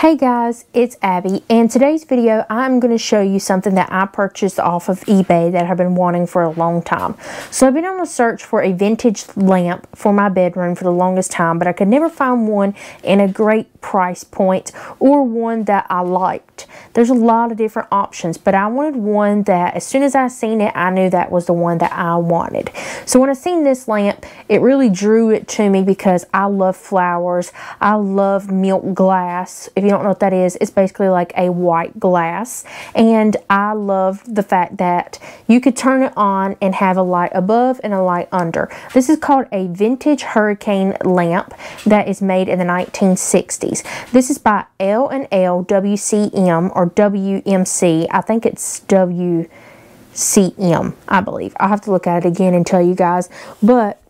Hey guys, it's Abby, and today's video I'm going to show you something that I purchased off of eBay that I've been wanting for a long time. So I've been on a search for a vintage lamp for my bedroom for the longest time, but I could never find one in a great price point or one that I liked. There's a lot of different options, but I wanted one that as soon as I seen it, I knew that was the one that I wanted. So when I seen this lamp, it really drew it to me because I love flowers. I love milk glass. If you don't know what that is, it's basically like a white glass. And I love the fact that you could turn it on and have a light above and a light under. This is called a vintage hurricane lamp that is made in the 1960s. This is by L&L WCM or WMC. I think it's WCM, I believe. I'll have to look at it again and tell you guys. But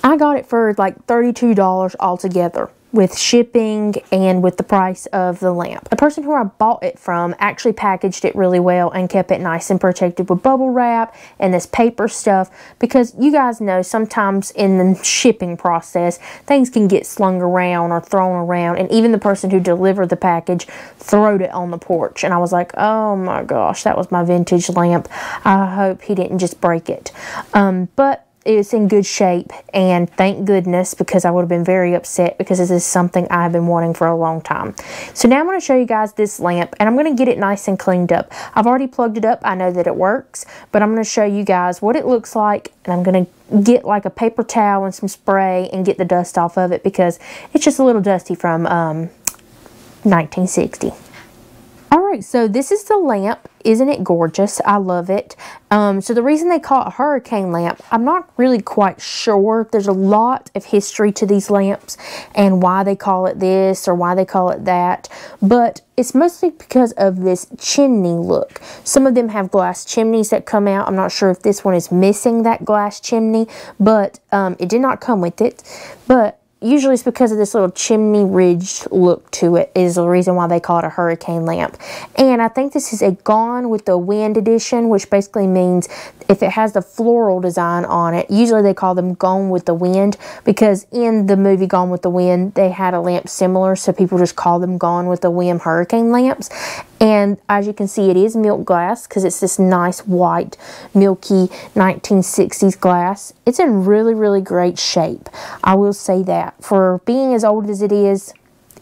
I got it for like $32 altogether, with shipping and with the price of the lamp. The person who I bought it from actually packaged it really well and kept it nice and protected with bubble wrap and this paper stuff, because you guys know sometimes in the shipping process things can get slung around or thrown around, and even the person who delivered the package throwed it on the porch, and I was like, oh my gosh, that was my vintage lamp. I hope he didn't just break it. But it's in good shape, and thank goodness, because I would have been very upset because this is something I've been wanting for a long time. So now I'm going to show you guys this lamp, and I'm going to get it nice and cleaned up. I've already plugged it up. I know that it works, but I'm going to show you guys what it looks like, and I'm going to get like a paper towel and some spray and get the dust off of it because it's just a little dusty from 1960. Alright, so this is the lamp. Isn't it gorgeous? I love it. So the reason they call it a hurricane lamp, I'm not really quite sure. There's a lot of history to these lamps and why they call it this or why they call it that. But it's mostly because of this chimney look. Some of them have glass chimneys that come out. I'm not sure if this one is missing that glass chimney, but it did not come with it. But usually it's because of this little chimney ridge look to it is the reason why they call it a hurricane lamp. And I think this is a Gone with the Wind edition, which basically means if it has the floral design on it, usually they call them Gone with the Wind, because in the movie Gone with the Wind, they had a lamp similar, so people just call them Gone with the Wind hurricane lamps. And as you can see, it is milk glass because it's this nice white milky 1960s glass. It's in really, really great shape. I will say that. For being as old as it is,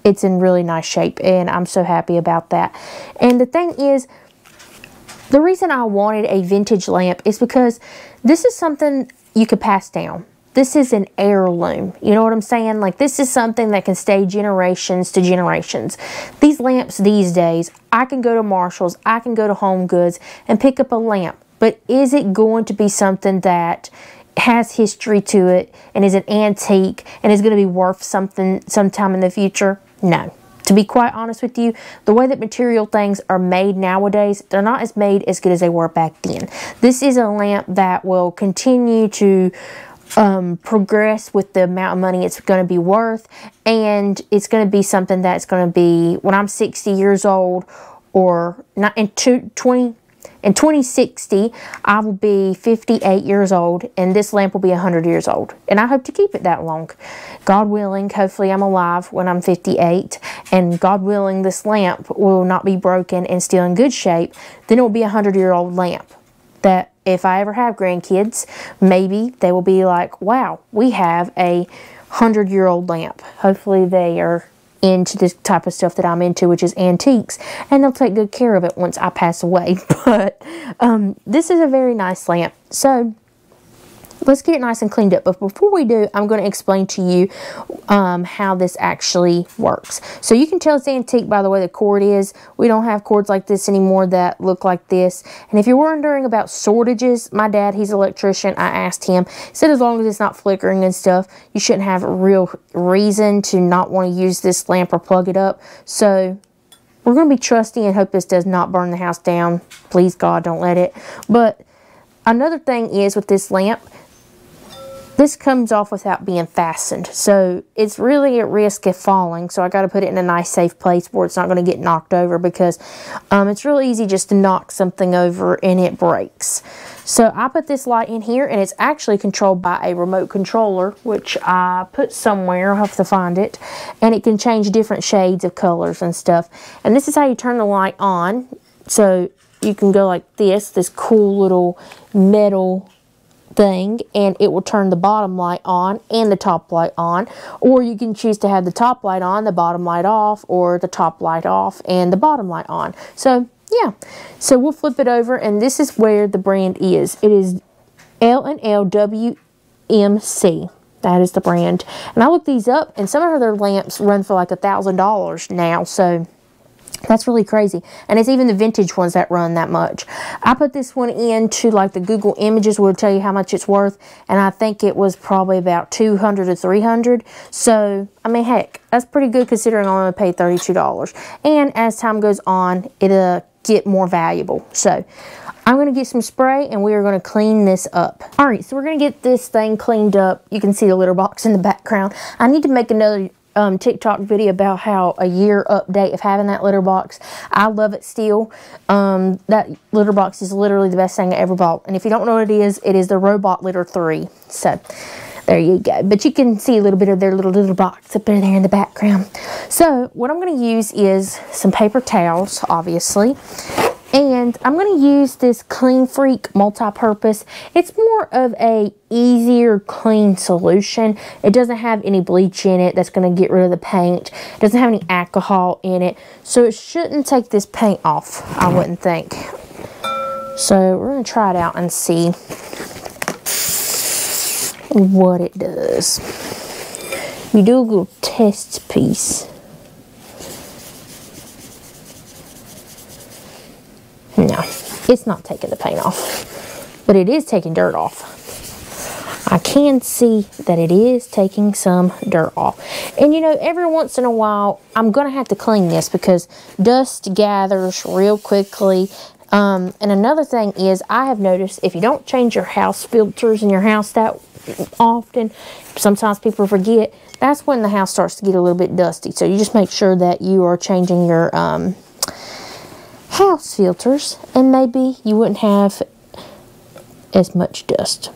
it's in really nice shape, and I'm so happy about that. And the thing is, the reason I wanted a vintage lamp is because this is something you could pass down. This is an heirloom. You know what I'm saying? Like, this is something that can stay generations to generations. These lamps these days, I can go to Marshall's, I can go to Home Goods and pick up a lamp. But is it going to be something that has history to it and is an antique and is going to be worth something sometime in the future? No. To be quite honest with you, the way that material things are made nowadays, they're not as made as good as they were back then. This is a lamp that will continue to progress with the amount of money it's going to be worth, and it's going to be something that's going to be, when I'm 60 years old, or not in 2060, I will be 58 years old, and this lamp will be 100 years old. And I hope to keep it that long. God willing, hopefully I'm alive when I'm 58, and God willing, this lamp will not be broken and still in good shape. Then it will be a 100-year-old lamp that if I ever have grandkids, maybe they will be like, wow, we have a 100-year-old lamp. Hopefully they are into this type of stuff that I'm into, which is antiques, and they'll take good care of it once I pass away. But this is a very nice lamp. So let's get it nice and cleaned up. But before we do, I'm going to explain to you how this actually works. So you can tell it's antique by the way the cord is. We don't have cords like this anymore that look like this. And if you're wondering about shortages, my dad, he's an electrician. I asked him. He said as long as it's not flickering and stuff, you shouldn't have a real reason to not want to use this lamp or plug it up. So we're going to be trusty and hope this does not burn the house down. Please, God, don't let it. But another thing is with this lamp, This comes off without being fastened, so it's really at risk of falling, so I got to put it in a nice safe place where it's not going to get knocked over, because it's real easy just to knock something over and it breaks. So I put this light in here, and it's actually controlled by a remote controller, which I put somewhere. I'll have to find it. And it can change different shades of colors and stuff. And this is how you turn the light on. So you can go like this cool little metal thing, and it will turn the bottom light on and the top light on. Or you can choose to have the top light on, the bottom light off, or the top light off and the bottom light on. So yeah, so we'll flip it over, and this is where the brand is. It is L&L WMC. That is the brand. And I looked these up, and some of their lamps run for like $1,000 now, so that's really crazy. And it's even the vintage ones that run that much. I put this one into like the Google Images will tell you how much it's worth, and I think it was probably about $200 to $300. So I mean, heck, that's pretty good considering I only paid $32. And as time goes on, it'll get more valuable. So I'm going to get some spray, and we are going to clean this up. Alright, so we're going to get this thing cleaned up. You can see the litter box in the background. I need to make another TikTok video about how a year update of having that litter box. I love it still. That litter box is literally the best thing I ever bought. And if you don't know what it is the Robot Litter 3. So there you go. But you can see a little bit of their little litter box up there in the background. So what I'm going to use is some paper towels, obviously. And I'm going to use this Clean Freak multi-purpose. It's more of a easier clean solution. It doesn't have any bleach in it that's going to get rid of the paint. It doesn't have any alcohol in it. So it shouldn't take this paint off, I wouldn't think. So we're going to try it out and see what it does. You do a little test piece. No, it's not taking the paint off, but it is taking dirt off. I can see that it is taking some dirt off. And you know, every once in a while, I'm going to have to clean this because dust gathers real quickly. And another thing is, I have noticed if you don't change your house filters in your house that often, sometimes people forget, that's when the house starts to get a little bit dusty. So you just make sure that you are changing your house filters, and maybe you wouldn't have as much dust.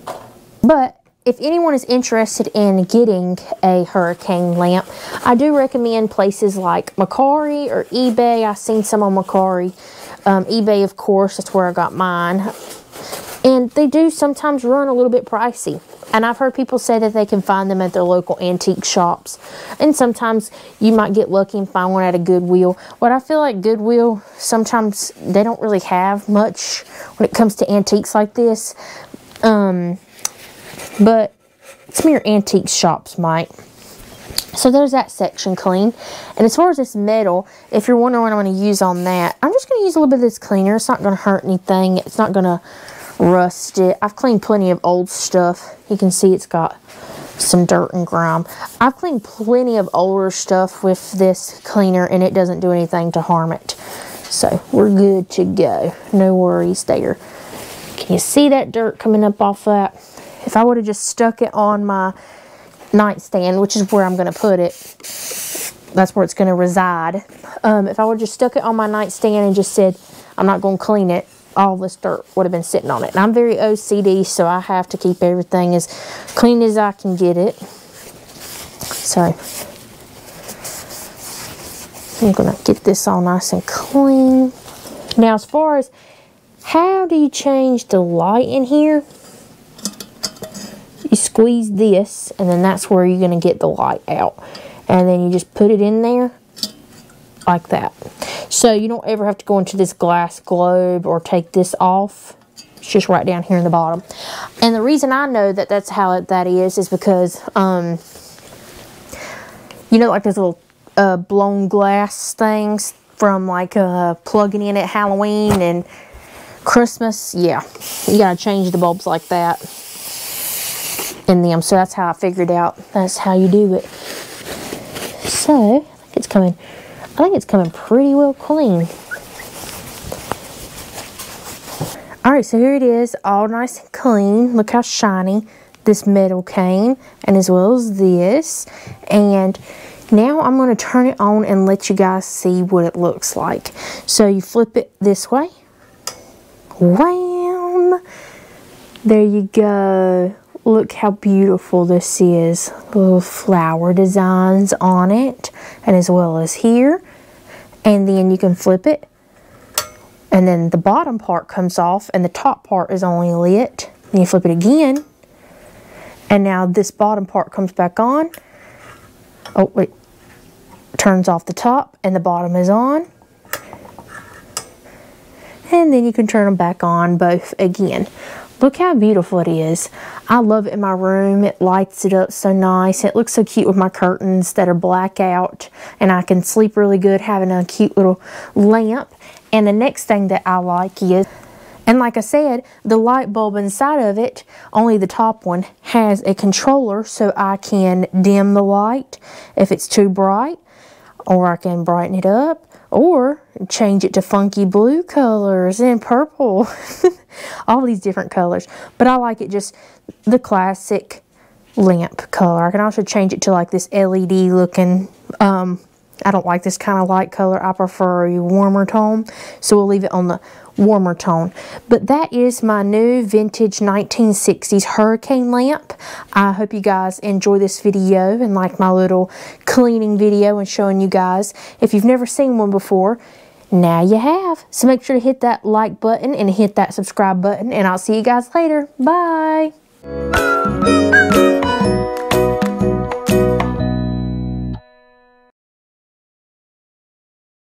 But if anyone is interested in getting a hurricane lamp, I do recommend places like Mercari or eBay. I've seen some on Mercari. eBay, of course, that's where I got mine. And they do sometimes run a little bit pricey. And I've heard people say that they can find them at their local antique shops. And sometimes you might get lucky and find one at a Goodwill. But I feel like Goodwill, sometimes they don't really have much when it comes to antiques like this. But some of your antique shops might. So there's that section clean. And as far as this metal, if you're wondering what I'm going to use on that, I'm just going to use a little bit of this cleaner. It's not going to hurt anything. It's not going to rust it. I've cleaned plenty of old stuff. You can see it's got some dirt and grime. I've cleaned plenty of older stuff with this cleaner, and it doesn't do anything to harm it. So we're good to go. No worries there. Can you see that dirt coming up off that? If I would have just stuck it on my nightstand, which is where I'm going to put it, that's where it's going to reside. If I would have just stuck it on my nightstand and just said, I'm not going to clean it, all this dirt would have been sitting on it. And I'm very OCD, so I have to keep everything as clean as I can get it. So I'm going to get this all nice and clean. Now, as far as how do you change the light in here, you squeeze this, and then that's where you're going to get the light out. And then you just put it in there like that. So you don't ever have to go into this glass globe or take this off. It's just right down here in the bottom. And the reason I know that that's how that is because, you know, like those little blown glass things from like plugging in at Halloween and Christmas. Yeah, you gotta change the bulbs like that in them. So that's how I figured out that's how you do it. So I think it's coming pretty well clean. Alright, so here it is, all nice and clean. Look how shiny. this metal cane, and as well as this. And now I'm going to turn it on and let you guys see what it looks like. So you flip it this way. Wham! There you go. Look how beautiful this is. Little flower designs on it, and as well as here. And then you can flip it, and then the bottom part comes off and the top part is only lit. And you flip it again, and now this bottom part comes back on. Oh wait, turns off the top and the bottom is on. And then you can turn them back on both again. Look how beautiful it is. I love it in my room. It lights it up so nice. It looks so cute with my curtains that are blackout, and I can sleep really good having a cute little lamp. And the next thing that I like is, and like I said, the light bulb inside of it, only the top one, has a controller so I can dim the light if it's too bright, or I can brighten it up, or change it to funky blue colors and purple. All these different colors. But I like it just the classic lamp color. I can also change it to like this LED looking, I don't like this kind of light color. I prefer a warmer tone. So we'll leave it on the warmer tone. But that is my new vintage 1960s hurricane lamp. I hope you guys enjoy this video and like my little cleaning video and showing you guys. If you've never seen one before, now you have. So make sure to hit that like button and hit that subscribe button, and I'll see you guys later. Bye.